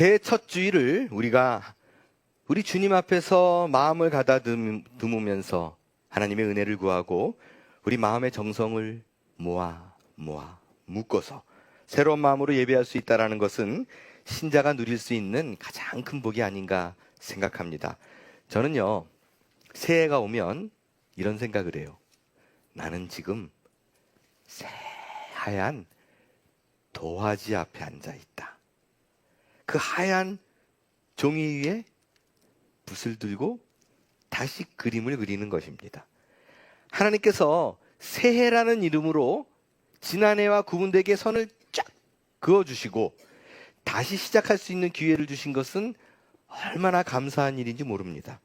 새해 첫 주일을 우리가 우리 주님 앞에서 마음을 가다듬으면서 하나님의 은혜를 구하고 우리 마음의 정성을 모아 묶어서 새로운 마음으로 예배할 수 있다는 것은 신자가 누릴 수 있는 가장 큰 복이 아닌가 생각합니다. 저는요, 새해가 오면 이런 생각을 해요. 나는 지금 새하얀 도화지 앞에 앉아 있다. 그 하얀 종이 위에 붓을 들고 다시 그림을 그리는 것입니다. 하나님께서 새해라는 이름으로 지난해와 구분되게 선을 쫙 그어주시고 다시 시작할 수 있는 기회를 주신 것은 얼마나 감사한 일인지 모릅니다.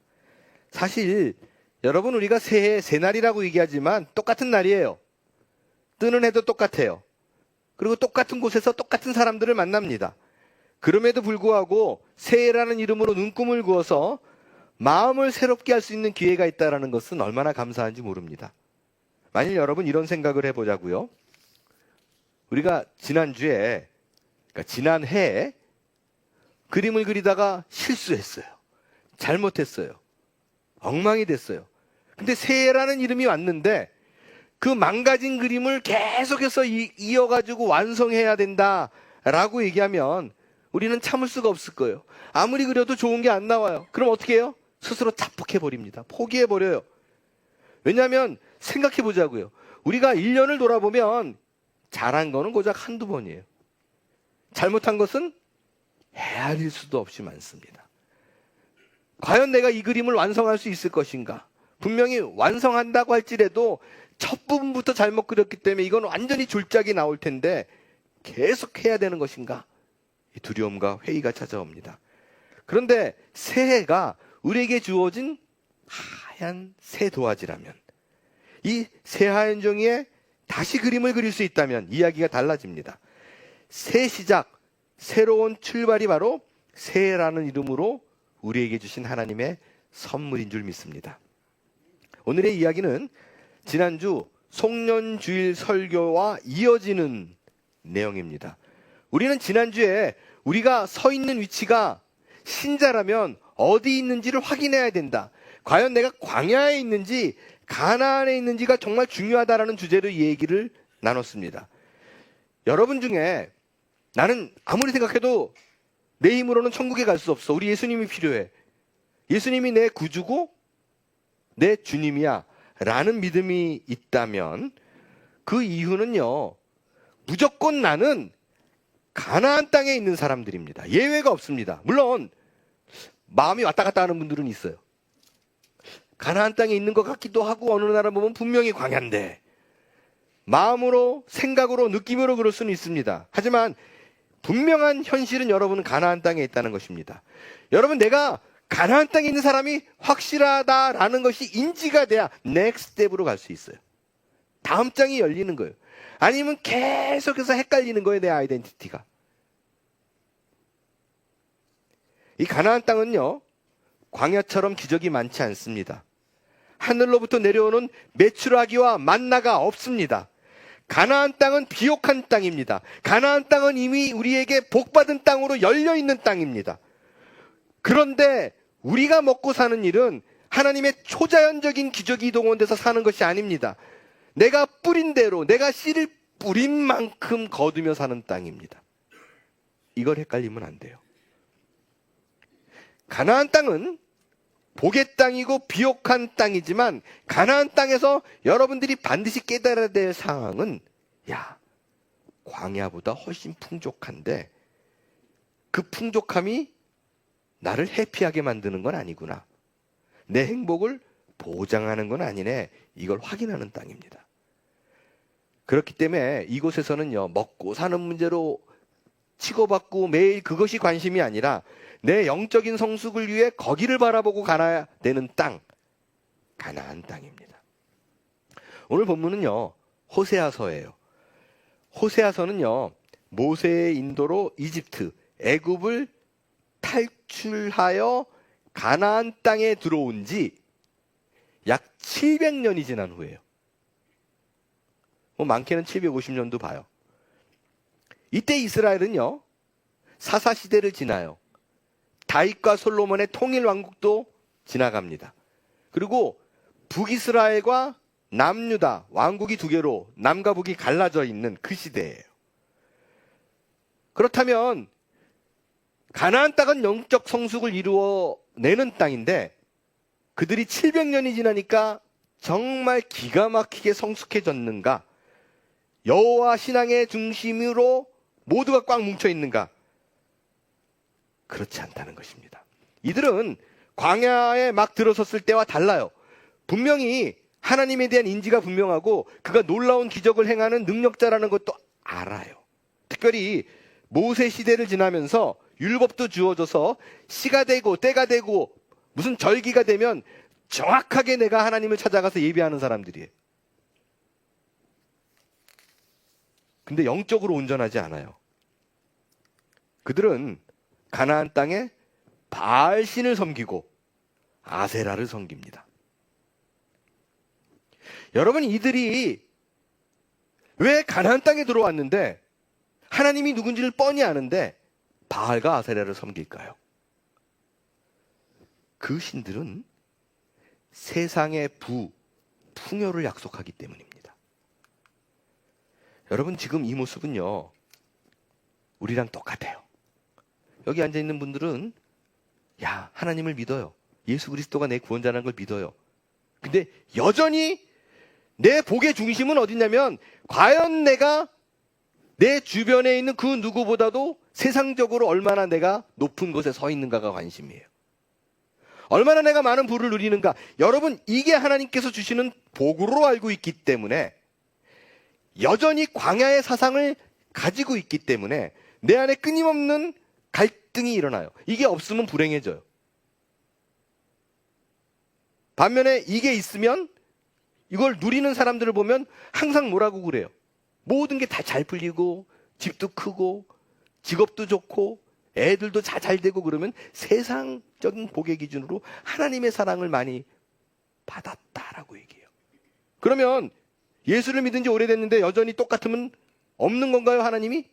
사실 여러분, 우리가 새해 새날이라고 얘기하지만 똑같은 날이에요. 뜨는 해도 똑같아요. 그리고 똑같은 곳에서 똑같은 사람들을 만납니다. 그럼에도 불구하고 새해라는 이름으로 눈금을 그어서 마음을 새롭게 할 수 있는 기회가 있다는 것은 얼마나 감사한지 모릅니다. 만일 여러분 이런 생각을 해보자고요. 우리가 지난주에, 그러니까 지난해에 그림을 그리다가 실수했어요. 잘못했어요. 엉망이 됐어요. 근데 새해라는 이름이 왔는데 그 망가진 그림을 계속해서 이어가지고 완성해야 된다라고 얘기하면 우리는 참을 수가 없을 거예요. 아무리 그려도 좋은 게 안 나와요. 그럼 어떻게 해요? 스스로 자폭해버립니다. 포기해버려요. 왜냐하면 생각해보자고요. 우리가 1년을 돌아보면 잘한 거는 고작 한두 번이에요. 잘못한 것은 헤아릴 수도 없이 많습니다. 과연 내가 이 그림을 완성할 수 있을 것인가? 분명히 완성한다고 할지라도 첫 부분부터 잘못 그렸기 때문에 이건 완전히 졸작이 나올 텐데 계속 해야 되는 것인가? 이 두려움과 회의가 찾아옵니다. 그런데 새해가 우리에게 주어진 하얀 새 도화지라면, 이 새하얀 종이에 다시 그림을 그릴 수 있다면 이야기가 달라집니다. 새 시작, 새로운 출발이 바로 새해라는 이름으로 우리에게 주신 하나님의 선물인 줄 믿습니다. 오늘의 이야기는 지난주 송년주일 설교와 이어지는 내용입니다. 우리는 지난주에 우리가 서 있는 위치가 신자라면 어디 있는지를 확인해야 된다. 과연 내가 광야에 있는지 가나안에 있는지가 정말 중요하다라는 주제로 이 얘기를 나눴습니다. 여러분 중에 나는 아무리 생각해도 내 힘으로는 천국에 갈 수 없어. 우리 예수님이 필요해. 예수님이 내 구주고 내 주님이야 라는 믿음이 있다면 그 이유는요, 무조건 나는 가나안 땅에 있는 사람들입니다. 예외가 없습니다. 물론 마음이 왔다 갔다 하는 분들은 있어요. 가나안 땅에 있는 것 같기도 하고 어느 나라 보면 분명히 광야인데 마음으로, 생각으로, 느낌으로 그럴 수는 있습니다. 하지만 분명한 현실은 여러분은 가나안 땅에 있다는 것입니다. 여러분, 내가 가나안 땅에 있는 사람이 확실하다라는 것이 인지가 돼야 넥스트 스텝으로 갈 수 있어요. 다음 장이 열리는 거예요. 아니면 계속해서 헷갈리는 거예요, 내 아이덴티티가. 이 가나안 땅은요, 광야처럼 기적이 많지 않습니다. 하늘로부터 내려오는 메추라기와 만나가 없습니다. 가나안 땅은 비옥한 땅입니다. 가나안 땅은 이미 우리에게 복받은 땅으로 열려있는 땅입니다. 그런데 우리가 먹고 사는 일은 하나님의 초자연적인 기적이 동원돼서 사는 것이 아닙니다. 내가 뿌린 대로, 내가 씨를 뿌린 만큼 거두며 사는 땅입니다. 이걸 헷갈리면 안 돼요. 가나안 땅은 복의 땅이고 비옥한 땅이지만 가나안 땅에서 여러분들이 반드시 깨달아야 될 상황은, 야, 광야보다 훨씬 풍족한데 그 풍족함이 나를 해피하게 만드는 건 아니구나. 내 행복을 보장하는 건 아니네. 이걸 확인하는 땅입니다. 그렇기 때문에 이곳에서는요, 먹고 사는 문제로 치고받고 매일 그것이 관심이 아니라 내 영적인 성숙을 위해 거기를 바라보고 가야 되는 땅, 가나안 땅입니다. 오늘 본문은요, 호세아서예요. 호세아서는요, 모세의 인도로 이집트, 애굽을 탈출하여 가나안 땅에 들어온 지 약 700년이 지난 후예요. 많게는 750년도 봐요. 이때 이스라엘은요, 사사시대를 지나요. 다윗과 솔로몬의 통일 왕국도 지나갑니다. 그리고 북이스라엘과 남유다 왕국이 두 개로 남과 북이 갈라져 있는 그 시대예요. 그렇다면 가나안 땅은 영적 성숙을 이루어내는 땅인데 그들이 700년이 지나니까 정말 기가 막히게 성숙해졌는가? 여호와 신앙의 중심으로 모두가 꽉 뭉쳐 있는가? 그렇지 않다는 것입니다. 이들은 광야에 막 들어섰을 때와 달라요. 분명히 하나님에 대한 인지가 분명하고 그가 놀라운 기적을 행하는 능력자라는 것도 알아요. 특별히 모세 시대를 지나면서 율법도 주어져서 시가 되고 때가 되고 무슨 절기가 되면 정확하게 내가 하나님을 찾아가서 예배하는 사람들이에요. 근데 영적으로 온전하지 않아요. 그들은 가나안 땅에 바알신을 섬기고 아세라를 섬깁니다. 여러분, 이들이 왜 가나안 땅에 들어왔는데 하나님이 누군지를 뻔히 아는데 바알과 아세라를 섬길까요? 그 신들은 세상의 풍요를 약속하기 때문입니다. 여러분, 지금 이 모습은요, 우리랑 똑같아요. 여기 앉아있는 분들은 야, 하나님을 믿어요. 예수 그리스도가 내 구원자라는 걸 믿어요. 근데 여전히 내 복의 중심은 어디냐면 과연 내가 내 주변에 있는 그 누구보다도 세상적으로 얼마나 내가 높은 곳에 서 있는가가 관심이에요. 얼마나 내가 많은 부를 누리는가. 여러분, 이게 하나님께서 주시는 복으로 알고 있기 때문에 여전히 광야의 사상을 가지고 있기 때문에 내 안에 끊임없는 갈등이 일어나요. 이게 없으면 불행해져요. 반면에 이게 있으면 이걸 누리는 사람들을 보면 항상 뭐라고 그래요? 모든 게 다 잘 풀리고 집도 크고 직업도 좋고 애들도 잘 되고 그러면 세상적인 복의 기준으로 하나님의 사랑을 많이 받았다라고 얘기해요. 그러면 예수를 믿은 지 오래됐는데 여전히 똑같으면 없는 건가요, 하나님이?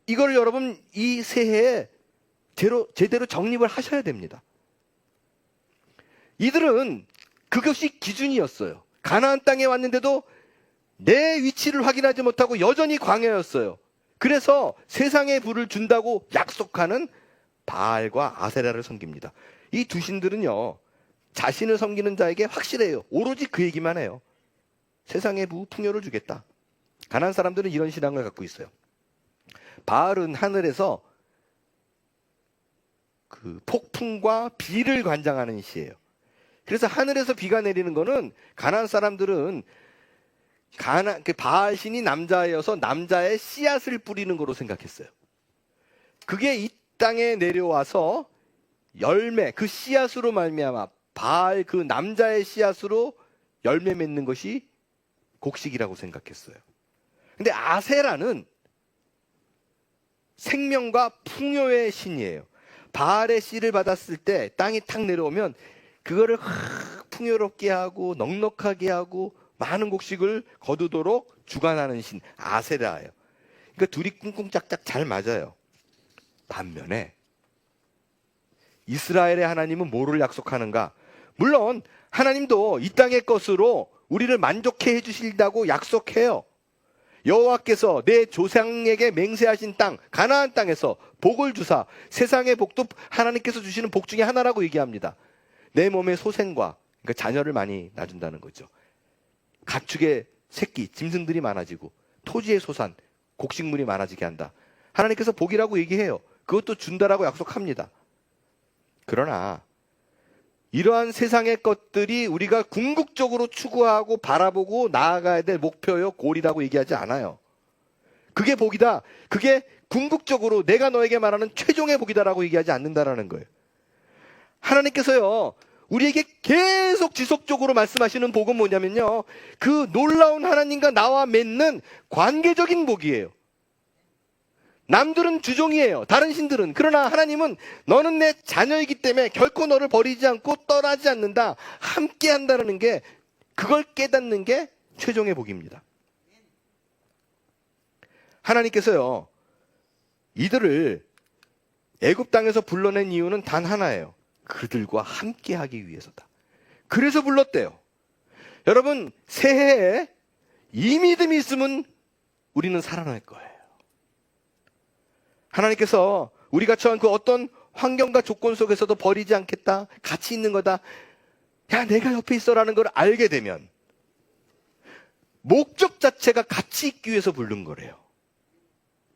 이걸 여러분 이 새해에 제대로 정립을 하셔야 됩니다. 이들은 그것이 기준이었어요. 가나안 땅에 왔는데도 내 위치를 확인하지 못하고 여전히 광야였어요. 그래서 세상의 부를 준다고 약속하는 바알과 아세라를 섬깁니다. 이 두 신들은요, 자신을 섬기는 자에게 확실해요. 오로지 그 얘기만 해요. 세상의 부, 풍요를 주겠다. 가나안 사람들은 이런 신앙을 갖고 있어요. 바알은 하늘에서 그 폭풍과 비를 관장하는 시예요. 그래서 하늘에서 비가 내리는 거는 가나안 사람들은 바알 신이 남자여서 남자의 씨앗을 뿌리는 거로 생각했어요. 그게 이 땅에 내려와서 열매, 그 씨앗으로 말미암아 바알 그 남자의 씨앗으로 열매 맺는 것이 곡식이라고 생각했어요. 근데 아세라는 생명과 풍요의 신이에요. 바알의 씨를 받았을 때 땅이 탁 내려오면 그거를 풍요롭게 하고 넉넉하게 하고 많은 곡식을 거두도록 주관하는 신 아세라예요. 그러니까 둘이 꿍꿍짝짝 잘 맞아요. 반면에 이스라엘의 하나님은 뭐를 약속하는가? 물론 하나님도 이 땅의 것으로 우리를 만족해 해주신다고 약속해요. 여호와께서 내 조상에게 맹세하신 땅 가나안 땅에서 복을 주사 세상의 복도 하나님께서 주시는 복 중에 하나라고 얘기합니다. 내 몸의 소생과 그러니까 자녀를 많이 낳아준다는 거죠. 가축의 새끼, 짐승들이 많아지고 토지의 소산, 곡식물이 많아지게 한다. 하나님께서 복이라고 얘기해요. 그것도 준다라고 약속합니다. 그러나 이러한 세상의 것들이 우리가 궁극적으로 추구하고 바라보고 나아가야 될 목표요, 골이라고 얘기하지 않아요. 그게 복이다. 그게 궁극적으로 내가 너에게 말하는 최종의 복이다라고 얘기하지 않는다라는 거예요. 하나님께서요, 우리에게 계속 지속적으로 말씀하시는 복은 뭐냐면요, 그 놀라운 하나님과 나와 맺는 관계적인 복이에요. 남들은 주종이에요. 다른 신들은. 그러나 하나님은 너는 내 자녀이기 때문에 결코 너를 버리지 않고 떠나지 않는다. 함께 한다는 게, 그걸 깨닫는 게 최종의 복입니다. 하나님께서요, 이들을 애굽 땅에서 불러낸 이유는 단 하나예요. 그들과 함께하기 위해서다. 그래서 불렀대요. 여러분, 새해에 이 믿음이 있으면 우리는 살아날 거예요. 하나님께서 우리가 처한 그 어떤 환경과 조건 속에서도 버리지 않겠다, 같이 있는 거다, 야 내가 옆에 있어라는 걸 알게 되면 목적 자체가 같이 있기 위해서 부른 거래요.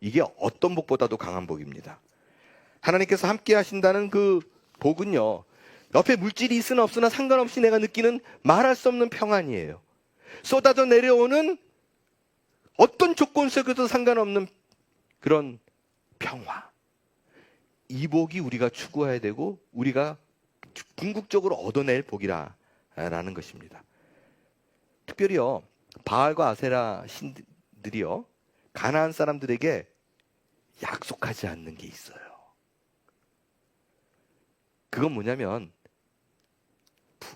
이게 어떤 복보다도 강한 복입니다. 하나님께서 함께 하신다는 그 복은요, 옆에 물질이 있으나 없으나 상관없이 내가 느끼는 말할 수 없는 평안이에요. 쏟아져 내려오는 어떤 조건 속에도 상관없는 그런 평화. 이 복이 우리가 추구해야 되고 우리가 궁극적으로 얻어낼 복이라는 것입니다. 특별히요, 바알과 아세라 신들이요, 가나안 사람들에게 약속하지 않는 게 있어요. 그건 뭐냐면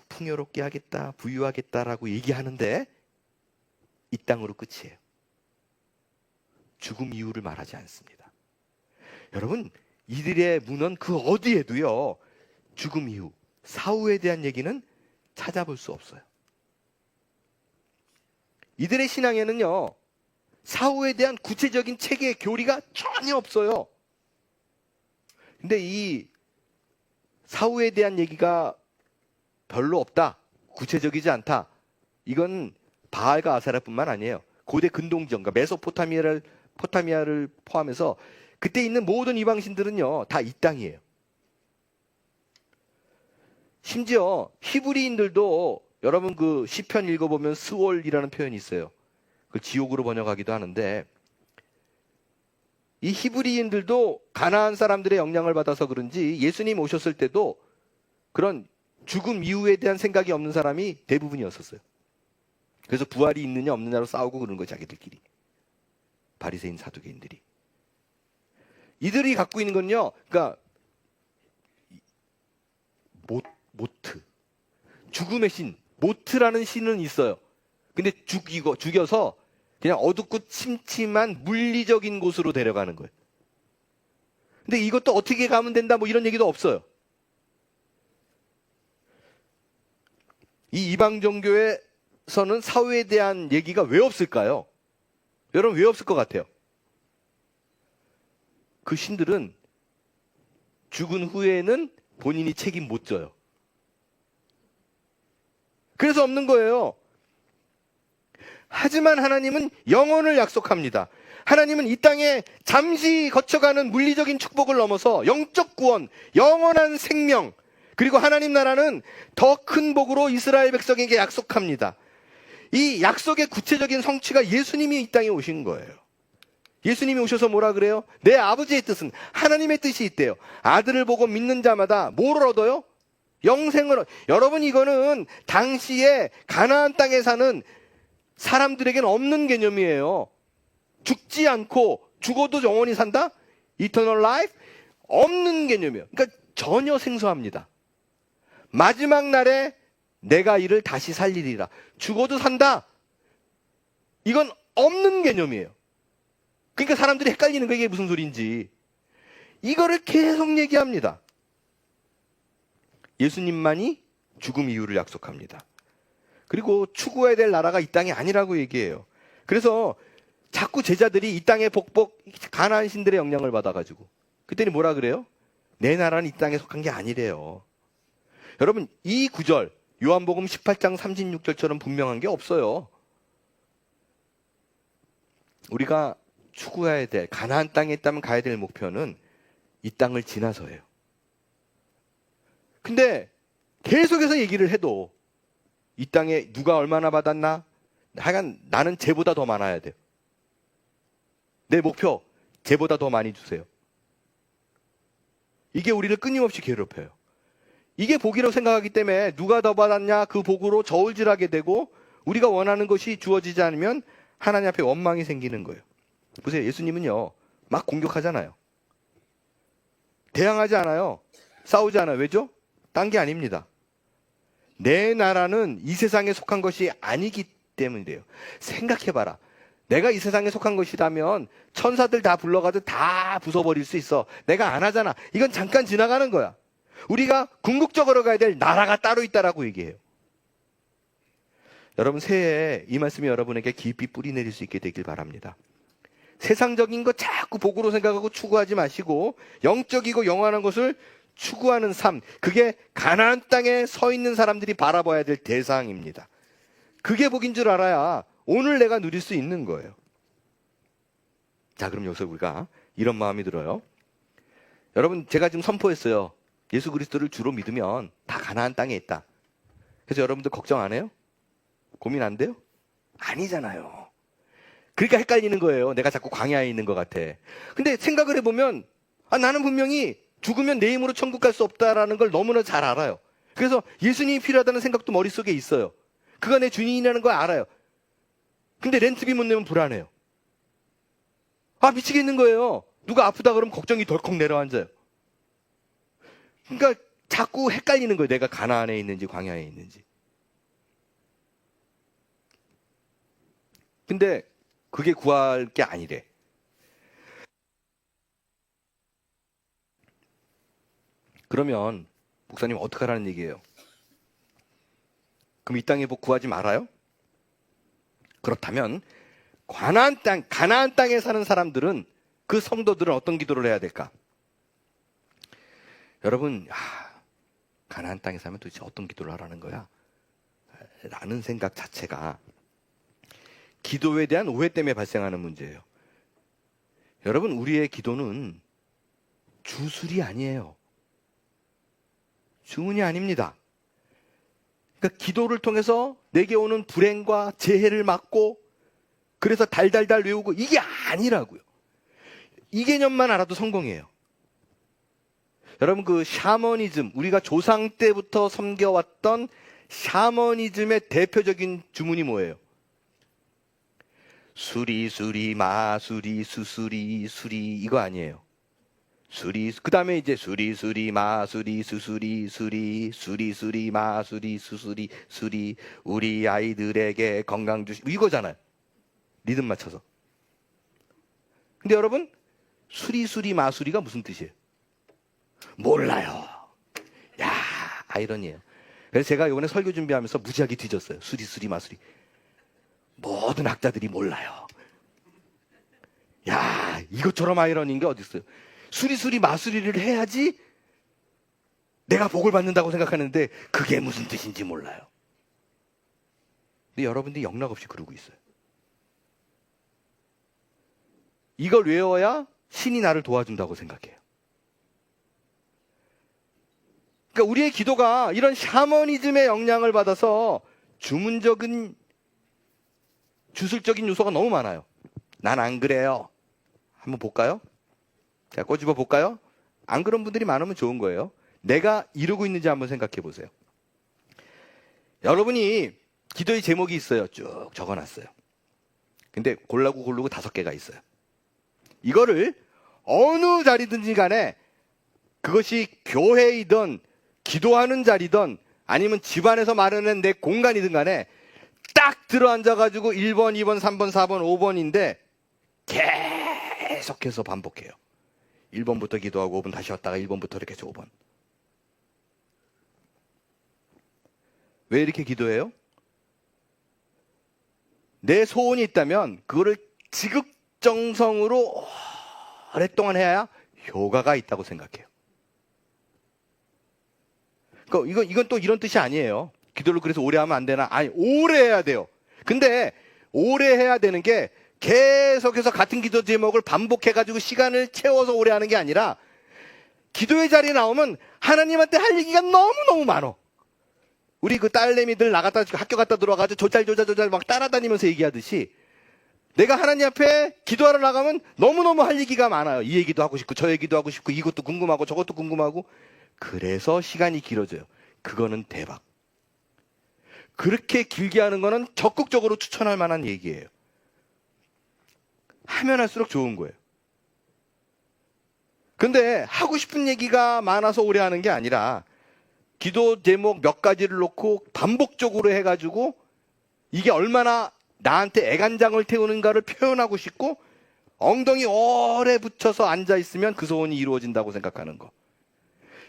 풍요롭게 하겠다, 부유하겠다라고 얘기하는데 이 땅으로 끝이에요. 죽음 이유를 말하지 않습니다. 여러분, 이들의 문헌 그 어디에도요, 죽음 이후, 사후에 대한 얘기는 찾아볼 수 없어요. 이들의 신앙에는요, 사후에 대한 구체적인 체계의 교리가 전혀 없어요. 근데 이 사후에 대한 얘기가 별로 없다, 구체적이지 않다, 이건 바알과 아세라뿐만 아니에요. 고대 근동지역, 그러니까 메소포타미아를 포함해서 그때 있는 모든 이방신들은요, 다 이 땅이에요. 심지어 히브리인들도 여러분 그 시편 읽어보면 스월이라는 표현이 있어요. 그걸 지옥으로 번역하기도 하는데, 이 히브리인들도 가나안 사람들의 영향을 받아서 그런지 예수님 오셨을 때도 그런 죽음 이후에 대한 생각이 없는 사람이 대부분이었었어요. 그래서 부활이 있느냐 없느냐로 싸우고 그러는 거예요, 자기들끼리. 바리새인 사두개인들이. 이들이 갖고 있는 건요, 그러니까 모트, 죽음의 신, 모트라는 신은 있어요. 근데 죽여서 그냥 어둡고 침침한 물리적인 곳으로 데려가는 거예요. 근데 이것도 어떻게 가면 된다, 뭐 이런 얘기도 없어요. 이 이방 종교에서는 사후에 대한 얘기가 왜 없을까요? 여러분, 왜 없을 것 같아요? 그 신들은 죽은 후에는 본인이 책임 못 져요. 그래서 없는 거예요. 하지만 하나님은 영혼을 약속합니다. 하나님은 이 땅에 잠시 거쳐가는 물리적인 축복을 넘어서 영적 구원, 영원한 생명, 그리고 하나님 나라는 더 큰 복으로 이스라엘 백성에게 약속합니다. 이 약속의 구체적인 성취가 예수님이 이 땅에 오신 거예요. 예수님이 오셔서 뭐라 그래요? 내 아버지의 뜻은, 하나님의 뜻이 있대요. 아들을 보고 믿는 자마다 뭘 얻어요? 영생을. 여러분, 이거는 당시에 가나안 땅에 사는 사람들에게는 없는 개념이에요. 죽지 않고 죽어도 영원히 산다? Eternal life? 없는 개념이에요. 그러니까 전혀 생소합니다. 마지막 날에 내가 이를 다시 살리리라. 죽어도 산다? 이건 없는 개념이에요. 그러니까 사람들이 헷갈리는 거, 이게 무슨 소리인지. 이거를 계속 얘기합니다. 예수님만이 죽음 이유를 약속합니다. 그리고 추구해야 될 나라가 이 땅이 아니라고 얘기해요. 그래서 자꾸 제자들이 이 땅의 가나안 신들의 영향을 받아가지고, 그때는 뭐라 그래요? 내 나라는 이 땅에 속한 게 아니래요. 여러분, 이 구절 요한복음 18장 36절처럼 분명한 게 없어요. 우리가 추구해야 될, 가나안 땅에 있다면 가야 될 목표는 이 땅을 지나서예요. 근데 계속해서 얘기를 해도 이 땅에 누가 얼마나 받았나? 하여간 나는 쟤보다 더 많아야 돼요. 내 목표, 쟤보다 더 많이 주세요. 이게 우리를 끊임없이 괴롭혀요. 이게 복이라고 생각하기 때문에 누가 더 받았냐, 그 복으로 저울질하게 되고, 우리가 원하는 것이 주어지지 않으면 하나님 앞에 원망이 생기는 거예요. 보세요, 예수님은요 막 공격하잖아요. 대항하지 않아요. 싸우지 않아요. 왜죠? 딴 게 아닙니다. 내 나라는 이 세상에 속한 것이 아니기 때문이래요. 생각해봐라. 내가 이 세상에 속한 것이라면 천사들 다 불러가지고 다 부숴버릴 수 있어. 내가 안 하잖아. 이건 잠깐 지나가는 거야. 우리가 궁극적으로 가야 될 나라가 따로 있다라고 얘기해요. 여러분, 새해에 이 말씀이 여러분에게 깊이 뿌리 내릴 수 있게 되길 바랍니다. 세상적인 거 자꾸 복으로 생각하고 추구하지 마시고 영적이고 영원한 것을 추구하는 삶, 그게 가나안 땅에 서 있는 사람들이 바라봐야 될 대상입니다. 그게 복인 줄 알아야 오늘 내가 누릴 수 있는 거예요. 자, 그럼 여기서 우리가 이런 마음이 들어요. 여러분, 제가 지금 선포했어요. 예수 그리스도를 주로 믿으면 다 가나안 땅에 있다. 그래서 여러분들 걱정 안 해요? 고민 안 돼요? 아니잖아요. 그러니까 헷갈리는 거예요. 내가 자꾸 광야에 있는 것 같아. 근데 생각을 해보면 나는 분명히 죽으면 내 힘으로 천국 갈 수 없다라는 걸 너무나 잘 알아요. 그래서 예수님이 필요하다는 생각도 머릿속에 있어요. 그가 내 주인이라는 걸 알아요. 근데 렌트비 못 내면 불안해요. 미치겠는 거예요. 누가 아프다 그러면 걱정이 덜컥 내려앉아요. 그러니까 자꾸 헷갈리는 거예요. 내가 가나안에 있는지 광야에 있는지. 근데 그게 구할 게 아니래. 그러면 목사님 어떡하라는 얘기예요? 그럼 이 땅의 복 구하지 말아요? 그렇다면 가나안 땅에 사는 사람들은, 그 성도들은 어떤 기도를 해야 될까? 여러분, 가나안 땅에 살면 도대체 어떤 기도를 하라는 거야? 라는 생각 자체가 기도에 대한 오해 때문에 발생하는 문제예요. 여러분, 우리의 기도는 주술이 아니에요. 주문이 아닙니다. 그러니까 기도를 통해서 내게 오는 불행과 재해를 막고, 그래서 달달달 외우고, 이게 아니라고요. 이 개념만 알아도 성공이에요. 여러분, 그 샤머니즘, 우리가 조상 때부터 섬겨왔던 샤머니즘의 대표적인 주문이 뭐예요? 수리 마수리 수수리 수리, 이거 아니에요. 그 다음에 이제 수리 마수리 수수리 수리 마수리 수수리 수리, 우리 아이들에게 건강 주시, 이거잖아요. 리듬 맞춰서. 근데 여러분, 수리 마수리가 무슨 뜻이에요? 몰라요. 야, 아이러니에요. 그래서 제가 이번에 설교 준비하면서 무지하게 뒤졌어요. 수리 마수리. 모든 학자들이 몰라요. 야, 이것처럼 아이러니인 게 어디 있어요? 수리 마수리를 해야지 내가 복을 받는다고 생각하는데 그게 무슨 뜻인지 몰라요. 근데 여러분들이 영락없이 그러고 있어요. 이걸 외워야 신이 나를 도와준다고 생각해요. 그러니까 우리의 기도가 이런 샤머니즘의 영향을 받아서 주문적인, 주술적인 요소가 너무 많아요. 난 안 그래요. 한번 볼까요? 자, 꼬집어 볼까요? 안 그런 분들이 많으면 좋은 거예요. 내가 이루고 있는지 한번 생각해 보세요. 여러분이 기도의 제목이 있어요. 쭉 적어놨어요. 근데 고르고 5개가 있어요. 이거를 어느 자리든지 간에, 그것이 교회이든 기도하는 자리든 아니면 집안에서 마련한 내 공간이든 간에 딱 들어앉아가지고 1번, 2번, 3번, 4번, 5번인데 계속해서 반복해요. 1번부터 기도하고 5번 다시 왔다가 1번부터 이렇게 해서 5번. 왜 이렇게 기도해요? 내 소원이 있다면 그거를 지극정성으로 오랫동안 해야 효과가 있다고 생각해요. 그러니까 이건 또 이런 뜻이 아니에요. 기도를 그래서 오래 하면 안 되나? 아니, 오래 해야 돼요. 근데 오래 해야 되는 게 계속해서 같은 기도 제목을 반복해가지고 시간을 채워서 오래 하는 게 아니라, 기도의 자리에 나오면 하나님한테 할 얘기가 너무너무 많어. 우리 그 딸내미들 나갔다 학교 갔다 들어와가지고 조잘조잘 막 따라다니면서 얘기하듯이, 내가 하나님 앞에 기도하러 나가면 너무너무 할 얘기가 많아요. 이 얘기도 하고 싶고 저 얘기도 하고 싶고 이것도 궁금하고 저것도 궁금하고. 그래서 시간이 길어져요. 그거는 대박. 그렇게 길게 하는 거는 적극적으로 추천할 만한 얘기예요. 하면 할수록 좋은 거예요. 근데 하고 싶은 얘기가 많아서 오래 하는 게 아니라, 기도 제목 몇 가지를 놓고 반복적으로 해가지고 이게 얼마나 나한테 애간장을 태우는가를 표현하고 싶고 엉덩이 오래 붙여서 앉아있으면 그 소원이 이루어진다고 생각하는 거.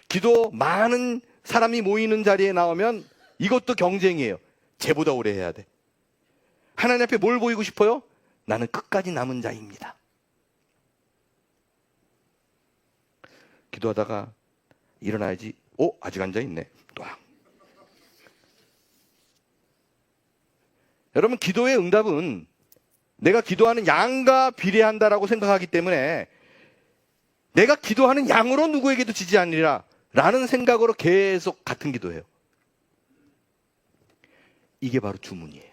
기도 많은 사람이 모이는 자리에 나오면 이것도 경쟁이에요. 쟤보다 오래 해야 돼. 하나님 앞에 뭘 보이고 싶어요? 나는 끝까지 남은 자입니다. 기도하다가 일어나야지. 아직 앉아있네. 또. 여러분, 기도의 응답은 내가 기도하는 양과 비례한다라고 생각하기 때문에 내가 기도하는 양으로 누구에게도 지지 않으리라 라는 생각으로 계속 같은 기도해요. 이게 바로 주문이에요.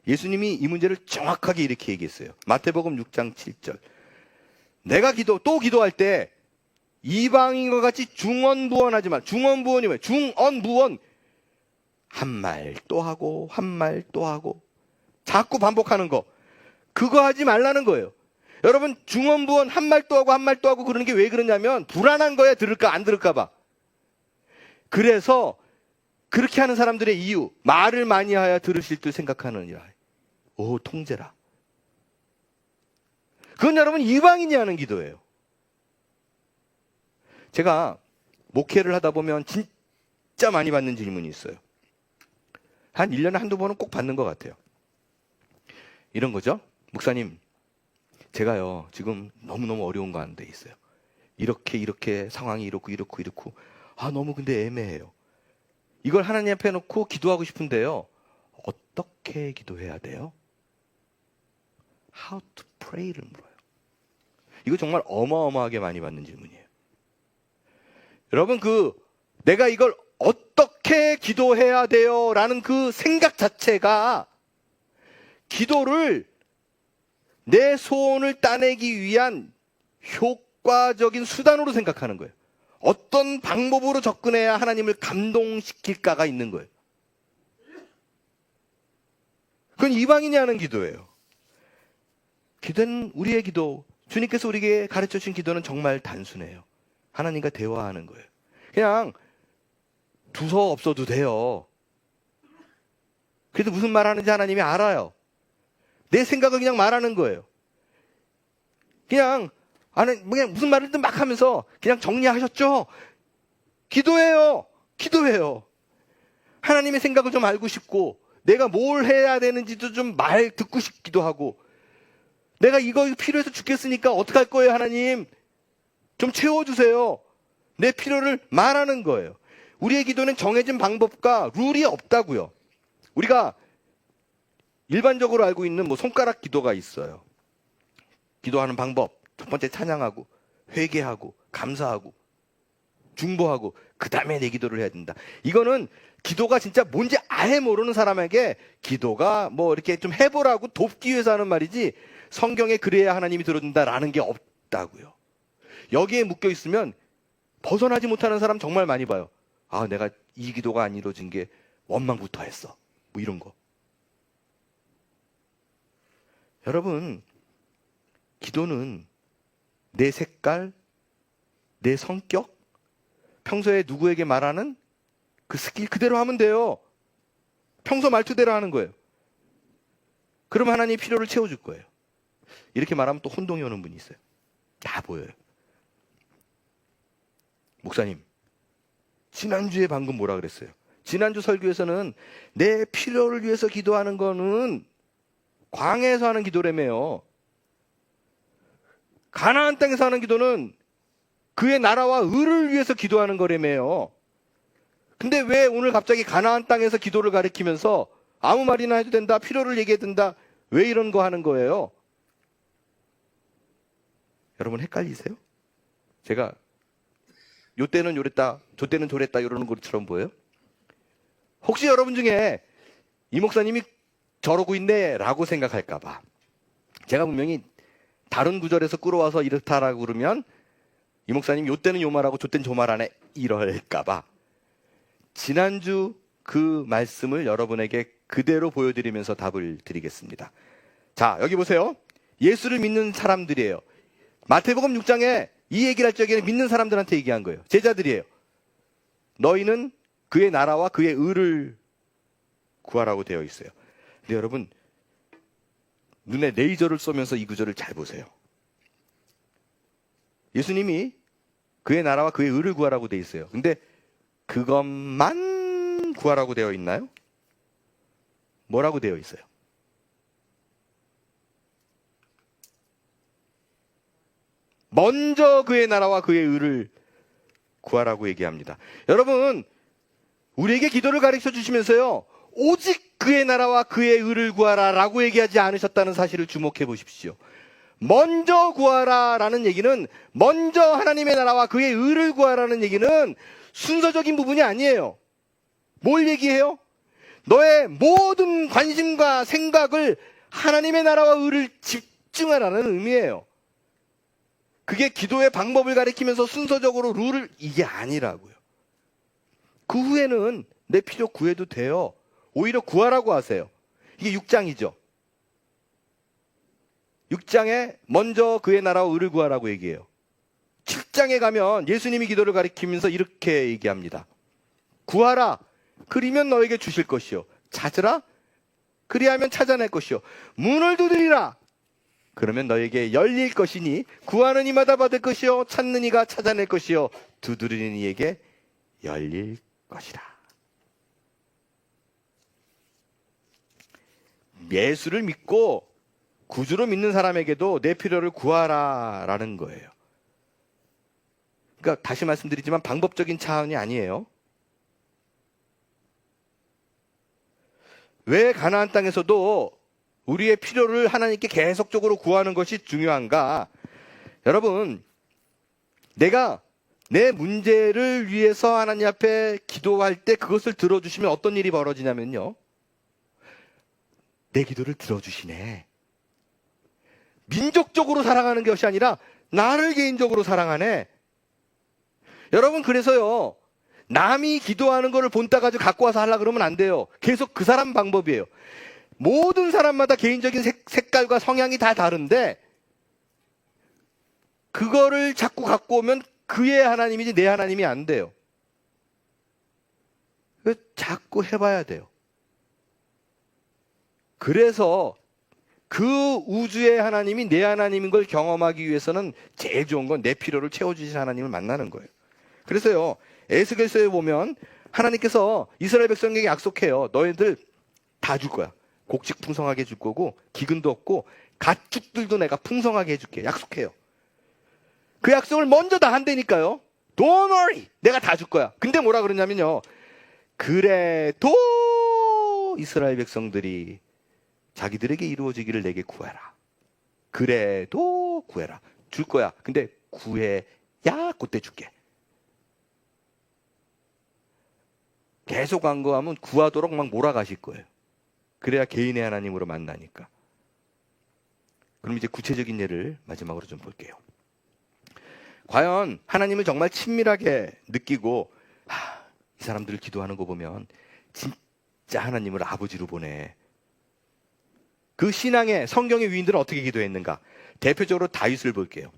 예수님이 이 문제를 정확하게 이렇게 얘기했어요. 마태복음 6장 7절. 내가 또 기도할 때 이방인과 같이 중언부언하지 마. 중언부언이 뭐예요? 중언부언. 한 말 또 하고 한 말 또 하고 자꾸 반복하는 거. 그거 하지 말라는 거예요. 여러분, 중언부언 한 말 또 하고 한 말 또 하고 그러는 게 왜 그러냐면 불안한 거야. 들을까 안 들을까 봐. 그래서 그렇게 하는 사람들의 이유, 말을 많이 하여 들으실 줄 생각하느니라. 통제라. 그건 여러분 이방인이 하는 기도예요. 제가 목회를 하다 보면 진짜 많이 받는 질문이 있어요. 한 1년에 한두 번은 꼭 받는 것 같아요. 이런 거죠. 목사님, 제가요 지금 너무너무 어려운 거 하는데 있어요. 이렇게 상황이 이렇고 너무 근데 애매해요. 이걸 하나님 앞에 놓고 기도하고 싶은데요. 어떻게 기도해야 돼요? How to pray를 물어요. 이거 정말 어마어마하게 많이 받는 질문이에요. 여러분, 내가 이걸 어떻게 기도해야 돼요? 라는 그 생각 자체가 기도를 내 소원을 따내기 위한 효과적인 수단으로 생각하는 거예요. 어떤 방법으로 접근해야 하나님을 감동시킬까가 있는 거예요. 그건 이방인이 하는 기도예요. 기도는 우리의 기도, 주님께서 우리에게 가르쳐 주신 기도는 정말 단순해요. 하나님과 대화하는 거예요. 그냥 두서 없어도 돼요. 그래도 무슨 말 하는지 하나님이 알아요. 내 생각을 그냥 말하는 거예요. 그냥 무슨 말을든 막 하면서 그냥 정리하셨죠? 기도해요. 하나님의 생각을 좀 알고 싶고 내가 뭘 해야 되는지도 좀 말 듣고 싶기도 하고 내가 이거 필요해서 죽겠으니까 어떡할 거예요, 하나님? 좀 채워주세요. 내 필요를 말하는 거예요. 우리의 기도는 정해진 방법과 룰이 없다고요. 우리가 일반적으로 알고 있는 손가락 기도가 있어요. 기도하는 방법. 첫 번째 찬양하고 회개하고 감사하고 중보하고 그 다음에 내 기도를 해야 된다. 이거는 기도가 진짜 뭔지 아예 모르는 사람에게 기도가 이렇게 좀 해보라고 돕기 위해서 하는 말이지 성경에 그래야 하나님이 들어준다라는 게 없다고요. 여기에 묶여 있으면 벗어나지 못하는 사람 정말 많이 봐요. 내가 이 기도가 안 이루어진 게 원망부터 했어. 이런 거. 여러분, 기도는 내 색깔, 내 성격, 평소에 누구에게 말하는 그 스킬 그대로 하면 돼요. 평소 말투대로 하는 거예요. 그럼 하나님이 필요를 채워줄 거예요. 이렇게 말하면 또 혼동이 오는 분이 있어요. 다 보여요. 목사님, 지난주에 방금 뭐라 그랬어요? 지난주 설교에서는 내 필요를 위해서 기도하는 거는 광야에서 하는 기도라며요. 가나안 땅에서 하는 기도는 그의 나라와 의를 위해서 기도하는 거라며요. 근데 왜 오늘 갑자기 가나안 땅에서 기도를 가리키면서 아무 말이나 해도 된다, 필요를 얘기해도 된다, 왜 이런 거 하는 거예요? 여러분 헷갈리세요? 제가 요 때는 요랬다, 저 때는 저랬다 이러는 것처럼 보여요? 혹시 여러분 중에 이 목사님이 저러고 있네 라고 생각할까 봐 제가 분명히 다른 구절에서 끌어와서 이렇다라고 그러면 이 목사님 요 때는 요 말하고 저 때는 저 말하네 이럴까 봐 지난주 그 말씀을 여러분에게 그대로 보여드리면서 답을 드리겠습니다. 자, 여기 보세요. 예수를 믿는 사람들이에요. 마태복음 6장에 이 얘기를 할 적에는 믿는 사람들한테 얘기한 거예요. 제자들이에요. 너희는 그의 나라와 그의 의를 구하라고 되어 있어요. 근데 여러분, 눈에 레이저를 쏘면서 이 구절을 잘 보세요. 예수님이 그의 나라와 그의 의를 구하라고 돼 있어요. 근데 그것만 구하라고 되어 있나요? 뭐라고 되어 있어요? 먼저 그의 나라와 그의 의를 구하라고 얘기합니다. 여러분, 우리에게 기도를 가르쳐 주시면서요, 오직 그의 나라와 그의 의를 구하라 라고 얘기하지 않으셨다는 사실을 주목해 보십시오. 먼저 구하라 라는 얘기는, 먼저 하나님의 나라와 그의 의를 구하라는 얘기는 순서적인 부분이 아니에요. 뭘 얘기해요? 너의 모든 관심과 생각을 하나님의 나라와 의를 집중하라는 의미예요. 그게 기도의 방법을 가리키면서 순서적으로 룰을, 이게 아니라고요. 그 후에는 내 필요 구해도 돼요. 오히려 구하라고 하세요. 이게 6장이죠. 6장에 먼저 그의 나라와 의를 구하라고 얘기해요. 7장에 가면 예수님이 기도를 가리키면서 이렇게 얘기합니다. 구하라, 그리면 너에게 주실 것이요. 찾으라, 그리하면 찾아낼 것이요. 문을 두드리라, 그러면 너에게 열릴 것이니 구하는 이마다 받을 것이요, 찾는 이가 찾아낼 것이요, 두드리는 이에게 열릴 것이라. 예수를 믿고 구주로 믿는 사람에게도 내 필요를 구하라 라는 거예요. 그러니까 다시 말씀드리지만 방법적인 차원이 아니에요. 왜 가나안 땅에서도 우리의 필요를 하나님께 계속적으로 구하는 것이 중요한가? 여러분, 내가 내 문제를 위해서 하나님 앞에 기도할 때 그것을 들어주시면 어떤 일이 벌어지냐면요, 내 기도를 들어주시네. 민족적으로 사랑하는 것이 아니라 나를 개인적으로 사랑하네. 여러분, 그래서요, 남이 기도하는 거를 본따 가지고 갖고 와서 하려고 그러면 안 돼요. 계속 그 사람 방법이에요. 모든 사람마다 개인적인 색깔과 성향이 다 다른데 그거를 자꾸 갖고 오면 그의 하나님이지 내 하나님이 안 돼요. 자꾸 해봐야 돼요. 그래서 그 우주의 하나님이 내 하나님인 걸 경험하기 위해서는 제일 좋은 건 내 필요를 채워주신 하나님을 만나는 거예요. 그래서요, 에스겔서에 보면 하나님께서 이스라엘 백성에게 약속해요. 너희들 다 줄 거야. 곡식 풍성하게 줄 거고 기근도 없고 가축들도 내가 풍성하게 해줄게. 약속해요. 그 약속을 먼저 다 한다니까요. Don't worry, 내가 다 줄 거야. 근데 뭐라 그러냐면요, 그래도 이스라엘 백성들이 자기들에게 이루어지기를 내게 구해라. 그래도 구해라. 줄 거야. 근데 구해야 그때 줄게. 계속 간구하면 구하도록 막 몰아가실 거예요. 그래야 개인의 하나님으로 만나니까. 그럼 이제 구체적인 예를 마지막으로 좀 볼게요. 과연 하나님을 정말 친밀하게 느끼고, 이 사람들 기도하는 거 보면 진짜 하나님을 아버지로 보네. 그 신앙의 성경의 위인들은 어떻게 기도했는가? 대표적으로 다윗을 볼게요.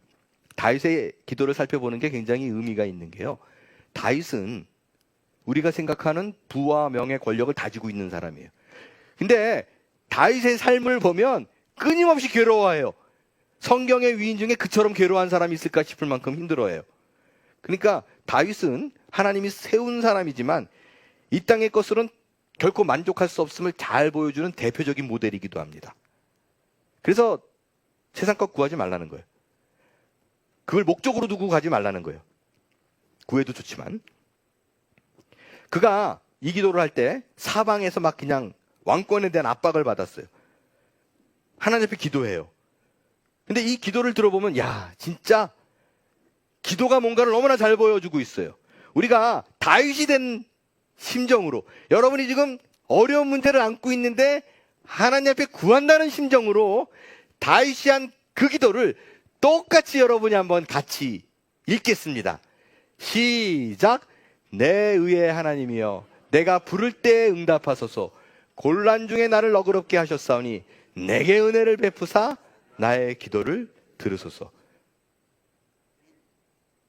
다윗의 기도를 살펴보는 게 굉장히 의미가 있는 게요, 다윗은 우리가 생각하는 부와 명예, 권력을 다지고 있는 사람이에요. 근데 다윗의 삶을 보면 끊임없이 괴로워해요. 성경의 위인 중에 그처럼 괴로워한 사람이 있을까 싶을 만큼 힘들어해요. 그러니까 다윗은 하나님이 세운 사람이지만 이 땅의 것으로는 결코 만족할 수 없음을 잘 보여주는 대표적인 모델이기도 합니다. 그래서 세상 것 구하지 말라는 거예요. 그걸 목적으로 두고 가지 말라는 거예요. 구해도 좋지만. 그가 이 기도를 할 때 사방에서 막 그냥 왕권에 대한 압박을 받았어요. 하나님 앞에 기도해요. 근데 이 기도를 들어보면, 야, 진짜 기도가 뭔가를 너무나 잘 보여주고 있어요. 우리가 다윗이 된 심정으로, 여러분이 지금 어려운 문제를 안고 있는데 하나님 앞에 구한다는 심정으로 다윗이 한 그 기도를 똑같이 여러분이 한번 같이 읽겠습니다. 시작. 내 의의 하나님이여, 내가 부를 때 응답하소서. 곤란 중에 나를 너그럽게 하셨사오니 내게 은혜를 베푸사 나의 기도를 들으소서.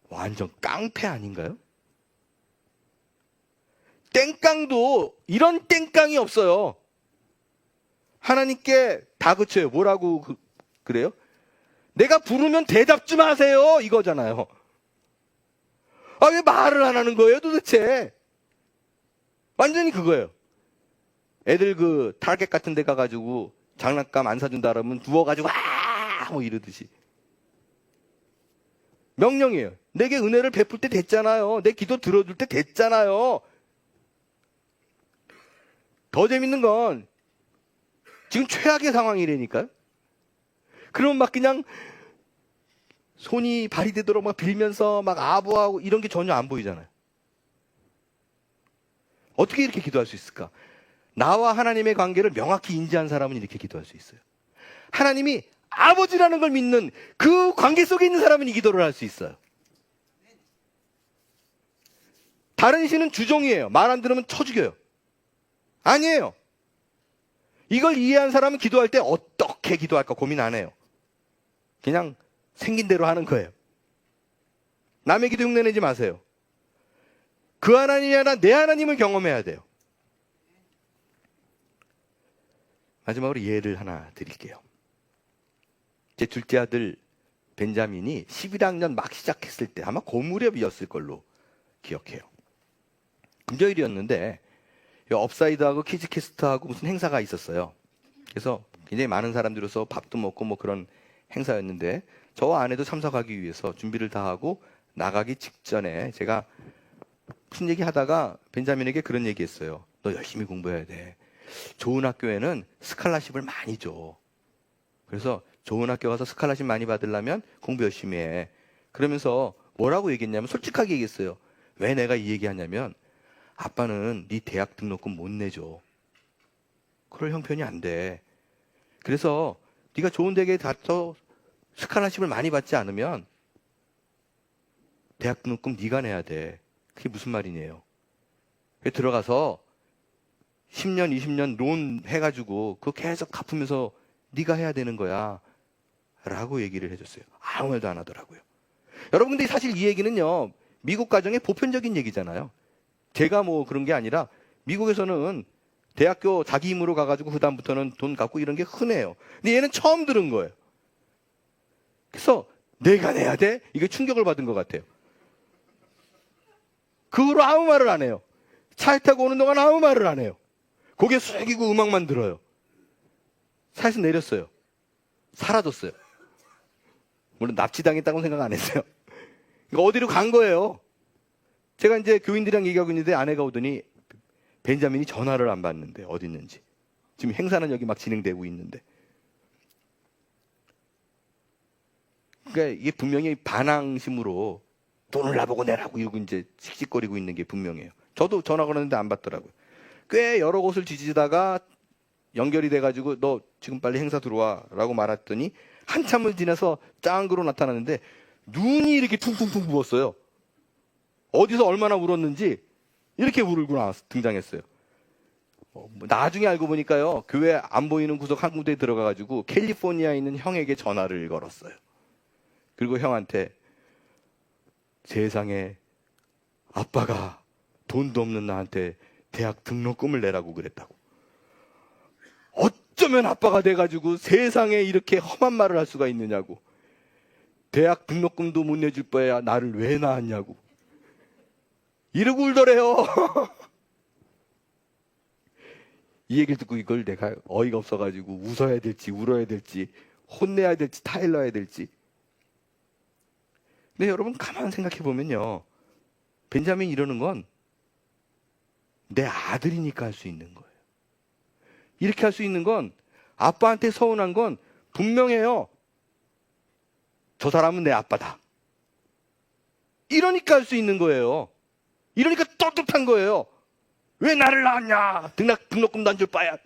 완전 깡패 아닌가요? 땡깡도 이런 땡깡이 없어요. 하나님께 다그쳐요. 뭐라고 그래요? 내가 부르면 대답 좀 하세요. 이거잖아요. 아, 왜 말을 안 하는 거예요, 도대체? 완전히 그거예요. 애들 그 타겟 같은 데 가가지고 장난감 안 사준다 그러면 누워가지고 뭐 이러듯이. 명령이에요. 내게 은혜를 베풀 때 됐잖아요. 내 기도 들어줄 때 됐잖아요. 더 재밌는 건 지금 최악의 상황이라니까요. 그러면 막 그냥 손이 발이 되도록 막 빌면서 막 아부하고 이런 게 전혀 안 보이잖아요. 어떻게 이렇게 기도할 수 있을까? 나와 하나님의 관계를 명확히 인지한 사람은 이렇게 기도할 수 있어요. 하나님이 아버지라는 걸 믿는 그 관계 속에 있는 사람은 이 기도를 할 수 있어요. 다른 신은 주종이에요. 말 안 들으면 쳐 죽여요. 아니에요. 이걸 이해한 사람은 기도할 때 어떻게 기도할까 고민 안 해요. 그냥 생긴 대로 하는 거예요. 남의 기도 흉내내지 마세요. 그 하나님이 아니라 내 하나님을 경험해야 돼요. 마지막으로 예를 하나 드릴게요. 제 둘째 아들 벤자민이 11학년 막 시작했을 때 아마 그 무렵이었을 걸로 기억해요. 금요일이었는데 업사이드하고 키즈캐스트하고 무슨 행사가 있었어요. 그래서 굉장히 많은 사람들로서 밥도 먹고 뭐 그런 행사였는데 저와 아내도 참석하기 위해서 준비를 다 하고 나가기 직전에 제가 무슨 얘기 하다가 벤자민에게 그런 얘기 했어요. 너 열심히 공부해야 돼. 좋은 학교에는 스칼라십을 많이 줘. 그래서 좋은 학교 가서 스칼라십 많이 받으려면 공부 열심히 해. 그러면서 뭐라고 얘기했냐면 솔직하게 얘기했어요. 왜 내가 이 얘기하냐면 아빠는 네 대학 등록금 못 내줘. 그럴 형편이 안 돼. 그래서 네가 좋은 대학에 가서 스칼라십을 많이 받지 않으면 대학 등록금 네가 내야 돼. 그게 무슨 말이냐요. 들어가서 10년, 20년 론 해가지고 그거 계속 갚으면서 네가 해야 되는 거야. 라고 얘기를 해줬어요. 아무 말도 안 하더라고요. 여러분들이 사실 이 얘기는요. 미국 가정의 보편적인 얘기잖아요. 제가 뭐 그런 게 아니라 미국에서는 대학교 자기 힘으로 가가지고 그 다음부터는 돈 갚고 이런 게 흔해요. 근데 얘는 처음 들은 거예요. 그래서 내가 내야 돼? 이게 충격을 받은 것 같아요. 그 후로 아무 말을 안 해요. 차에 타고 오는 동안 아무 말을 안 해요. 고개 숙이고 음악만 들어요. 차에서 내렸어요. 사라졌어요. 물론 납치당했다고 생각 안 했어요. 그러니까 어디로 간 거예요. 제가 이제 교인들이랑 얘기하고 있는데 아내가 오더니 벤자민이 전화를 안 받는데 어디 있는지. 지금 행사는 여기 막 진행되고 있는데. 그러니까 이게 분명히 반항심으로 돈을 나보고 내라고 이러고 이제 씩씩거리고 있는 게 분명해요. 저도 전화 걸었는데 안 받더라고요. 꽤 여러 곳을 뒤지다가 연결이 돼가지고 너 지금 빨리 행사 들어와 라고 말했더니 한참을 지나서 짱구로 나타났는데 눈이 이렇게 퉁퉁퉁 부었어요. 어디서 얼마나 울었는지 이렇게 울고 등장했어요. 나중에 알고 보니까요. 교회 안 보이는 구석 한 군데에 들어가가지고 캘리포니아에 있는 형에게 전화를 걸었어요. 그리고 형한테 세상에 아빠가 돈도 없는 나한테 대학 등록금을 내라고 그랬다고. 어쩌면 아빠가 돼가지고 세상에 이렇게 험한 말을 할 수가 있느냐고. 대학 등록금도 못 내줄 바에야 나를 왜 낳았냐고. 이러고 울더래요. 이 얘기를 듣고 이걸 내가 어이가 없어가지고 웃어야 될지 울어야 될지 혼내야 될지 타일러야 될지. 근데 여러분 가만 생각해 보면요. 벤자민이 이러는 건 내 아들이니까 할 수 있는 거예요. 이렇게 할 수 있는 건 아빠한테 서운한 건 분명해요. 저 사람은 내 아빠다. 이러니까 할 수 있는 거예요. 이러니까 떳떳한 거예요. 왜 나를 낳았냐? 등록금도 안 줄 바야.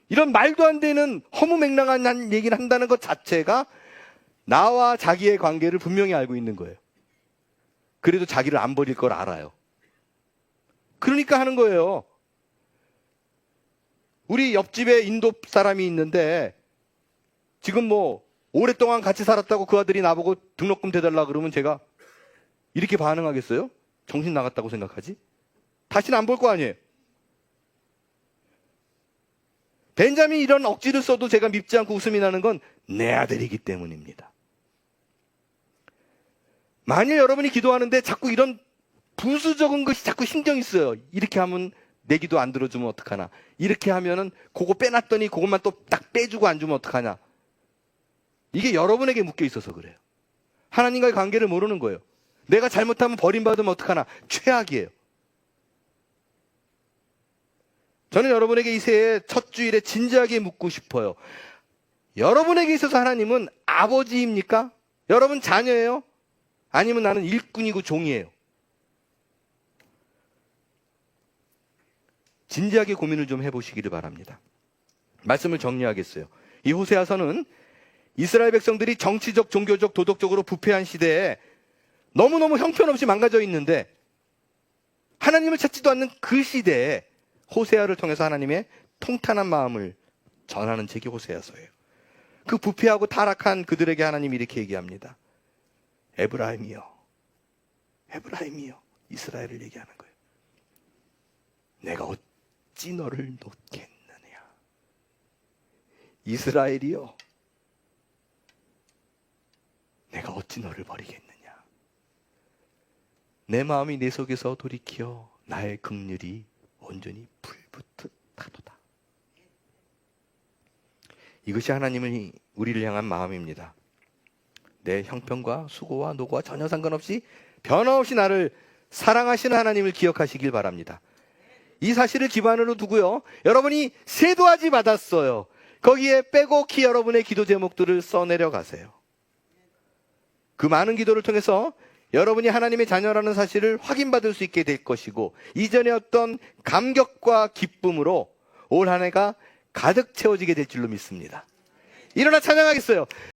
이런 말도 안 되는 허무맹랑한 얘기를 한다는 것 자체가 나와 자기의 관계를 분명히 알고 있는 거예요. 그래도 자기를 안 버릴 걸 알아요. 그러니까 하는 거예요. 우리 옆집에 인도 사람이 있는데 지금 뭐 오랫동안 같이 살았다고 그 아들이 나보고 등록금 대달라 그러면 제가 이렇게 반응하겠어요? 정신 나갔다고 생각하지? 다시는 안 볼 거 아니에요. 벤자민이 이런 억지를 써도 제가 밉지 않고 웃음이 나는 건 내 아들이기 때문입니다. 만일 여러분이 기도하는데 자꾸 이런 부수적인 것이 자꾸 신경이 쓰여요. 이렇게 하면 내 기도 안 들어주면 어떡하나, 이렇게 하면은 그거 빼놨더니 그것만 또 딱 빼주고 안 주면 어떡하냐, 이게 여러분에게 묶여 있어서 그래요. 하나님과의 관계를 모르는 거예요. 내가 잘못하면 버림받으면 어떡하나, 최악이에요. 저는 여러분에게 이 새해 첫 주일에 진지하게 묻고 싶어요. 여러분에게 있어서 하나님은 아버지입니까? 여러분 자녀예요? 아니면 나는 일꾼이고 종이에요? 진지하게 고민을 좀 해보시기를 바랍니다. 말씀을 정리하겠어요. 이 호세아서는 이스라엘 백성들이 정치적, 종교적, 도덕적으로 부패한 시대에 너무너무 형편없이 망가져 있는데 하나님을 찾지도 않는 그 시대에 호세아를 통해서 하나님의 통탄한 마음을 전하는 책이 호세아서예요. 그 부패하고 타락한 그들에게 하나님이 이렇게 얘기합니다. 에브라임이여, 에브라임이여, 이스라엘을 얘기하는 거예요. 내가 어찌 너를 놓겠느냐. 이스라엘이여, 내가 어찌 너를 버리겠느냐. 내 마음이 내 속에서 돌이켜 나의 긍휼이 온전히 불붙듯 하도다. 이것이 하나님이 우리를 향한 마음입니다. 내 형편과 수고와 노고와 전혀 상관없이 변함없이 나를 사랑하시는 하나님을 기억하시길 바랍니다. 이 사실을 기반으로 두고요, 여러분이 세도하지 받았어요. 거기에 빼곡히 여러분의 기도 제목들을 써내려 가세요. 그 많은 기도를 통해서 여러분이 하나님의 자녀라는 사실을 확인받을 수 있게 될 것이고, 이전의 어떤 감격과 기쁨으로 올 한 해가 가득 채워지게 될 줄로 믿습니다. 일어나 찬양하겠어요.